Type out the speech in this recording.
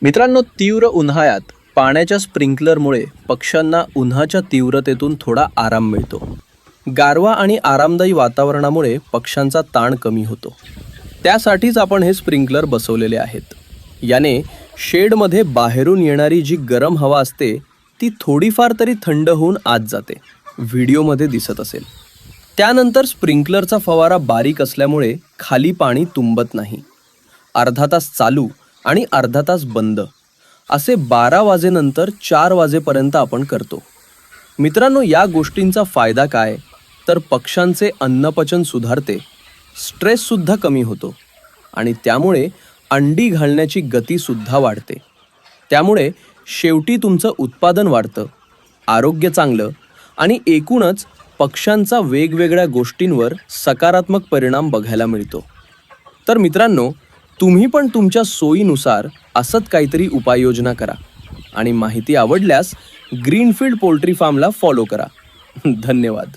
मित्रांनो, तीव्र उन्हाळ्यात पाण्याच्या स्प्रिंकलरमुळे पक्ष्यांना उन्हाच्या तीव्रतेतून थोडा आराम मिळतो. गारवा आणि आरामदायी वातावरणामुळे पक्ष्यांचा ताण कमी होतो. त्यासाठीच आपण हे स्प्रिंकलर बसवलेले आहेत. याने शेडमध्ये बाहेरून येणारी जी गरम हवा असते ती थोडीफार तरी थंड होऊन आत जाते. व्हिडिओमध्ये दिसत असेल. त्यानंतर स्प्रिंकलरचा फवारा बारीक असल्यामुळे खाली पाणी तुंबत नाही. अर्धा तास चालू आणि अर्धा तास बंद असे 12 वाजेनंतर 4 वाजेपर्यंत आपण करतो. मित्रांनो, या गोष्टींचा फायदा काय तर पक्ष्यांचे अन्नपचन सुधारते, स्ट्रेससुद्धा कमी होतो आणि त्यामुळे अंडी घालण्याची गतीसुद्धा वाढते. त्यामुळे शेवटी तुमचं उत्पादन वाढतं, आरोग्य चांगलं आणि एकूणच पक्ष्यांचा वेगवेगळ्या गोष्टींवर सकारात्मक परिणाम बघायला मिळतो. तर मित्रांनो, तुम्ही पण तुमच्या सोयीनुसार असंच काहीतरी उपाययोजना करा आणि माहिती आवडल्यास ग्रीनफील्ड पोल्ट्री फार्मला फॉलो करा. धन्यवाद.